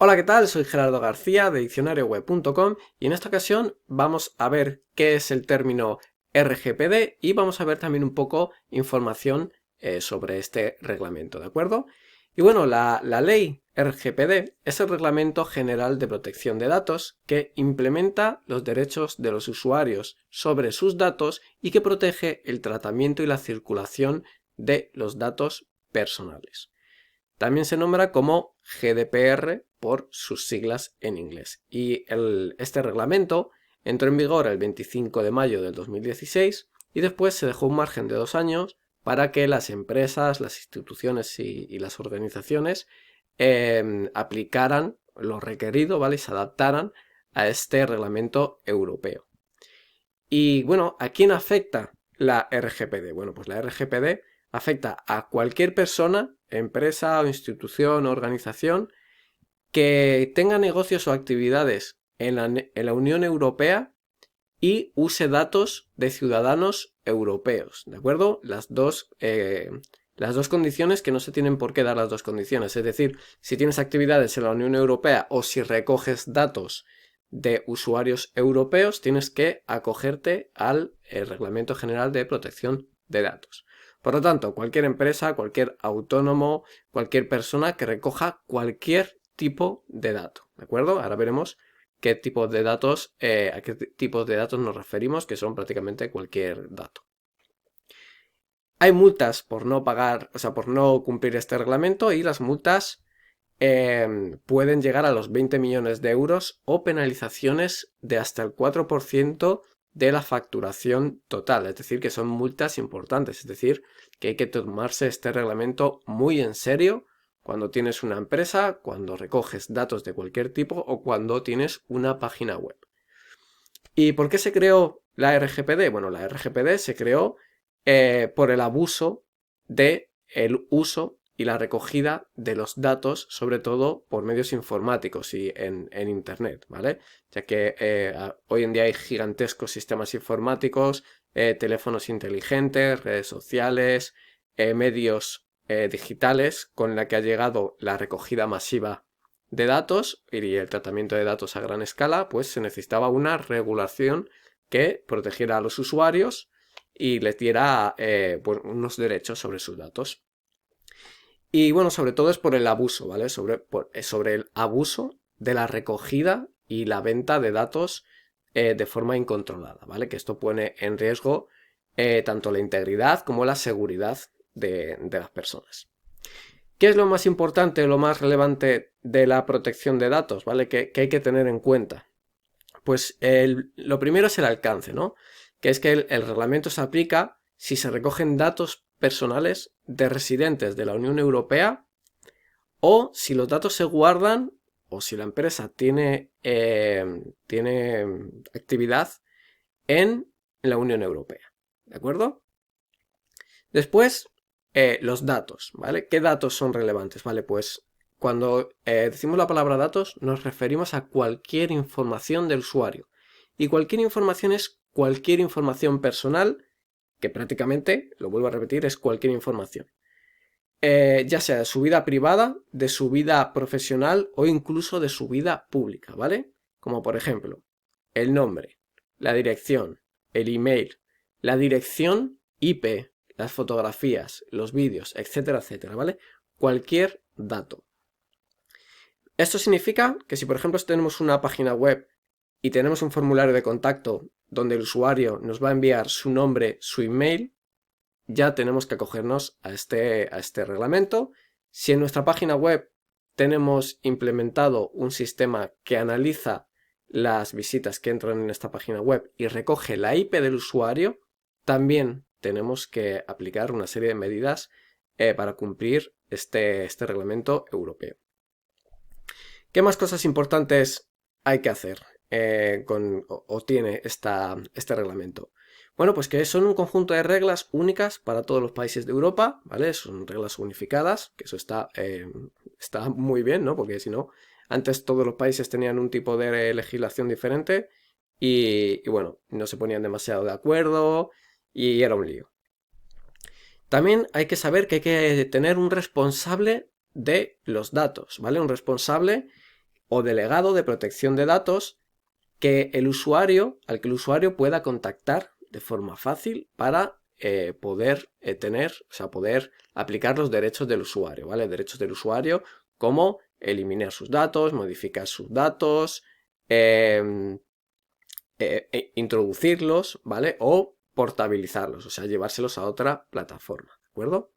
Hola, ¿qué tal? Soy Gerardo García de diccionarioweb.com y en esta ocasión vamos a ver qué es el término RGPD y vamos a ver también un poco información sobre este reglamento, ¿de acuerdo? Y bueno, la ley RGPD es el Reglamento General de Protección de Datos que implementa los derechos de los usuarios sobre sus datos y que protege el tratamiento y la circulación de los datos personales. También se nombra como GDPR por sus siglas en inglés. Y este reglamento entró en vigor el 25 de mayo del 2016 y después se dejó un margen de 2 años para que las empresas, las instituciones y las organizaciones aplicaran lo requerido, ¿vale? Y se adaptaran a este reglamento europeo. Y bueno, ¿a quién afecta la RGPD? Bueno, pues la RGPD afecta a cualquier persona, empresa o institución o organización que tenga negocios o actividades en la Unión Europea y use datos de ciudadanos europeos, ¿de acuerdo? Las dos condiciones que no se tienen por qué dar las dos condiciones, es decir, si tienes actividades en la Unión Europea o si recoges datos de usuarios europeos, tienes que acogerte al Reglamento General de Protección de Datos. Por lo tanto, cualquier empresa, cualquier autónomo, cualquier persona que recoja cualquier tipo de dato, ¿de acuerdo? Ahora veremos qué tipos de datos, a qué tipos de datos nos referimos, que son prácticamente cualquier dato. Hay multas por no pagar, o sea, por no cumplir este reglamento y las multas pueden llegar a los 20 millones de euros o penalizaciones de hasta el 4% de la facturación total, es decir, que son multas importantes, es decir, que hay que tomarse este reglamento muy en serio cuando tienes una empresa, cuando recoges datos de cualquier tipo o cuando tienes una página web. ¿Y por qué se creó la RGPD? Bueno, la RGPD se creó por el abuso del uso y la recogida de los datos, sobre todo por medios informáticos y en Internet, ¿vale? Ya que hoy en día hay gigantescos sistemas informáticos, teléfonos inteligentes, redes sociales, medios digitales, con la que ha llegado la recogida masiva de datos y el tratamiento de datos a gran escala, pues se necesitaba una regulación que protegiera a los usuarios y les diera pues unos derechos sobre sus datos. Y bueno, sobre todo es por el abuso, ¿vale? Sobre el abuso de la recogida y la venta de datos de forma incontrolada, ¿vale? Que esto pone en riesgo tanto la integridad como la seguridad de las personas. ¿Qué es lo más importante, lo más relevante de la protección de datos, ¿vale? Que hay que tener en cuenta. Pues lo primero es el alcance, ¿no? Que es que el reglamento se aplica si se recogen datos personales de residentes de la Unión Europea o si los datos se guardan o si la empresa tiene actividad en la Unión Europea, ¿de acuerdo? Después, los datos, ¿vale? ¿Qué datos son relevantes? Vale, pues cuando decimos la palabra datos nos referimos a cualquier información del usuario. Y cualquier información es cualquier información personal, que prácticamente, lo vuelvo a repetir, es cualquier información. Ya sea de su vida privada, de su vida profesional o incluso de su vida pública, ¿vale? Como por ejemplo, el nombre, la dirección, el email, la dirección IP, las fotografías, los vídeos, etcétera, etcétera, ¿vale? Cualquier dato. Esto significa que si por ejemplo tenemos una página web y tenemos un formulario de contacto donde el usuario nos va a enviar su nombre, su email, ya tenemos que acogernos a este reglamento. Si en nuestra página web tenemos implementado un sistema que analiza las visitas que entran en esta página web y recoge la IP del usuario, también tenemos que aplicar una serie de medidas para cumplir este reglamento europeo. ¿Qué más cosas importantes hay que hacer o tiene este reglamento? Bueno, pues que son un conjunto de reglas únicas para todos los países de Europa, ¿vale? Son reglas unificadas, que eso está muy bien, ¿no? Porque si no, antes todos los países tenían un tipo de legislación diferente y bueno, no se ponían demasiado de acuerdo y era un lío. También hay que saber que hay que tener un responsable de los datos, ¿vale? Un responsable o delegado de protección de datos al que el usuario pueda contactar de forma fácil para poder poder aplicar los derechos del usuario, ¿vale? Derechos del usuario como eliminar sus datos, modificar sus datos, introducirlos, ¿vale? O portabilizarlos, o sea, llevárselos a otra plataforma, ¿de acuerdo?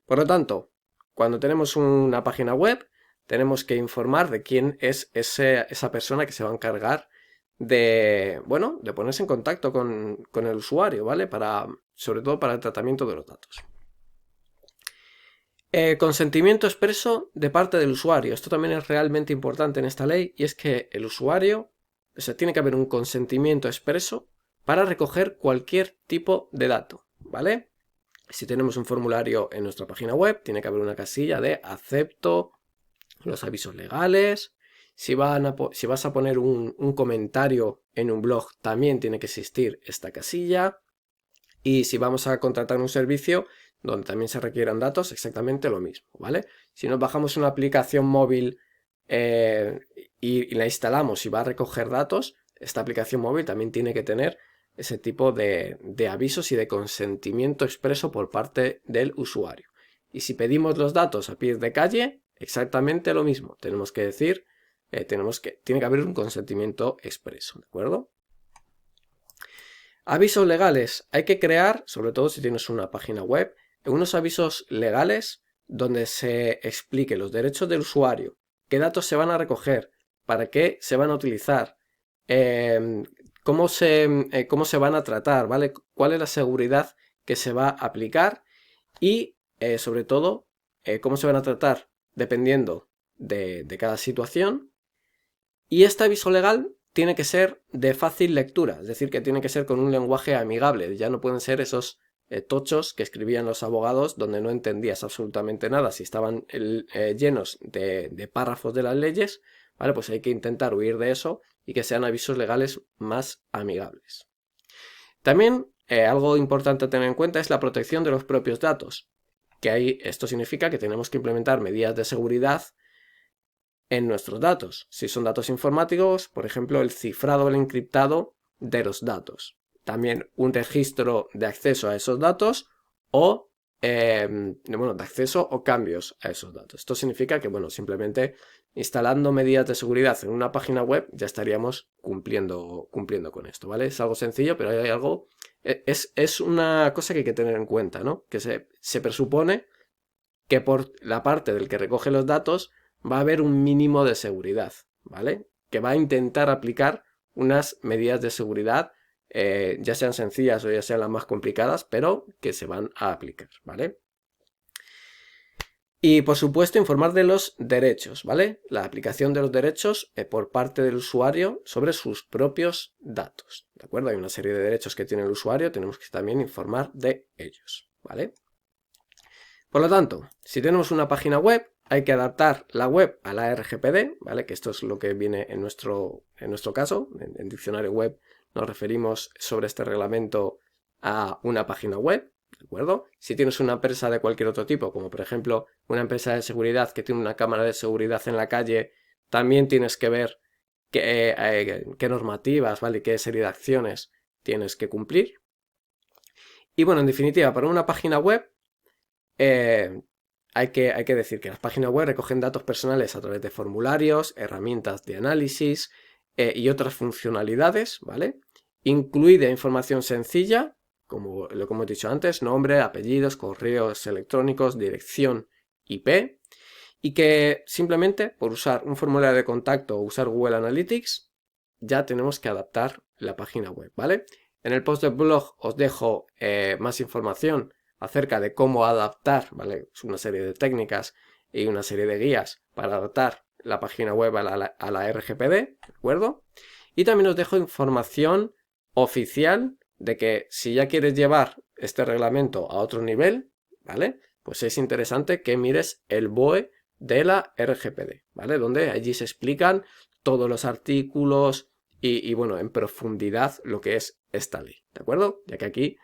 Por lo tanto, cuando tenemos una página web, tenemos que informar de quién es esa persona que se va a encargar de, bueno, de ponerse en contacto con el usuario, ¿vale? Sobre todo para el tratamiento de los datos. Consentimiento expreso de parte del usuario. Esto también es realmente importante en esta ley, y es que el usuario, o sea, tiene que haber un consentimiento expreso para recoger cualquier tipo de dato, ¿vale? Si tenemos un formulario en nuestra página web, tiene que haber una casilla de acepto los avisos legales. Si vas a poner un comentario en un blog, también tiene que existir esta casilla. Y si vamos a contratar un servicio donde también se requieran datos, exactamente lo mismo, ¿vale? Si nos bajamos una aplicación móvil y la instalamos y va a recoger datos, esta aplicación móvil también tiene que tener ese tipo de avisos y de consentimiento expreso por parte del usuario. Y si pedimos los datos a pie de calle, exactamente lo mismo. Tenemos que decir, tiene que haber un consentimiento expreso, ¿de acuerdo? Avisos legales. Hay que crear, sobre todo si tienes una página web, unos avisos legales donde se explique los derechos del usuario, qué datos se van a recoger, para qué se van a utilizar, cómo se van a tratar, ¿vale? Cuál es la seguridad que se va a aplicar y, sobre todo, cómo se van a tratar dependiendo de cada situación. Y este aviso legal tiene que ser de fácil lectura, es decir, que tiene que ser con un lenguaje amigable. Ya no pueden ser esos tochos que escribían los abogados donde no entendías absolutamente nada si estaban llenos de párrafos de las leyes, ¿vale? Pues hay que intentar huir de eso y que sean avisos legales más amigables. También algo importante a tener en cuenta es la protección de los propios datos, esto significa que tenemos que implementar medidas de seguridad en nuestros datos. Si son datos informáticos, por ejemplo, el cifrado o el encriptado de los datos. También un registro de acceso a esos datos o de acceso o cambios a esos datos. Esto significa que, bueno, simplemente instalando medidas de seguridad en una página web ya estaríamos cumpliendo con esto, ¿vale? Es algo sencillo, pero hay algo... Es una cosa que hay que tener en cuenta, ¿no? Que se presupone que por la parte del que recoge los datos va a haber un mínimo de seguridad, ¿vale? Que va a intentar aplicar unas medidas de seguridad, ya sean sencillas o ya sean las más complicadas, pero que se van a aplicar, ¿vale? Y por supuesto informar de los derechos, ¿vale? La aplicación de los derechos por parte del usuario sobre sus propios datos, ¿de acuerdo? Hay una serie de derechos que tiene el usuario, tenemos que también informar de ellos, ¿vale? Por lo tanto, si tenemos una página web, hay que adaptar la web a la RGPD, ¿vale? Que esto es lo que viene en nuestro caso. En diccionario web nos referimos sobre este reglamento a una página web, ¿de acuerdo? Si tienes una empresa de cualquier otro tipo, como por ejemplo una empresa de seguridad que tiene una cámara de seguridad en la calle, también tienes que ver qué normativas, ¿vale? Qué serie de acciones tienes que cumplir. Y bueno, en definitiva, para una página web, hay que decir que las páginas web recogen datos personales a través de formularios, herramientas de análisis y otras funcionalidades, ¿vale? Incluida información sencilla, como lo que hemos dicho antes, nombre, apellidos, correos electrónicos, dirección IP, y que simplemente por usar un formulario de contacto o usar Google Analytics ya tenemos que adaptar la página web, ¿vale? En el post del blog os dejo más información acerca de cómo adaptar, ¿vale? Es una serie de técnicas y una serie de guías para adaptar la página web a la RGPD, ¿de acuerdo? Y también os dejo información oficial de que si ya quieres llevar este reglamento a otro nivel, ¿vale? Pues es interesante que mires el BOE de la RGPD, ¿vale? Donde allí se explican todos los artículos y bueno, en profundidad lo que es esta ley, ¿de acuerdo? Ya que aquí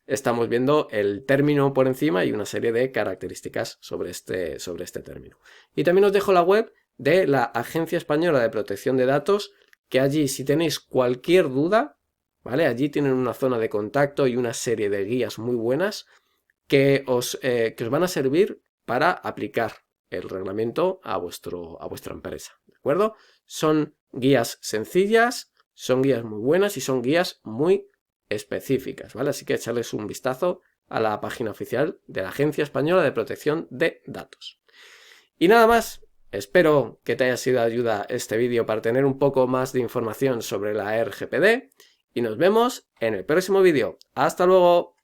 estamos viendo el término por encima y una serie de características sobre este término. Y también os dejo la web de la Agencia Española de Protección de Datos, que allí, si tenéis cualquier duda, ¿vale? Allí tienen una zona de contacto y una serie de guías muy buenas que os van a servir para aplicar el reglamento a vuestra empresa, ¿de acuerdo? Son guías sencillas, son guías muy buenas y son guías muy específicas, ¿vale? Así que echarles un vistazo a la página oficial de la Agencia Española de Protección de Datos. Y nada más, espero que te haya sido de ayuda este vídeo para tener un poco más de información sobre la RGPD y nos vemos en el próximo vídeo. ¡Hasta luego!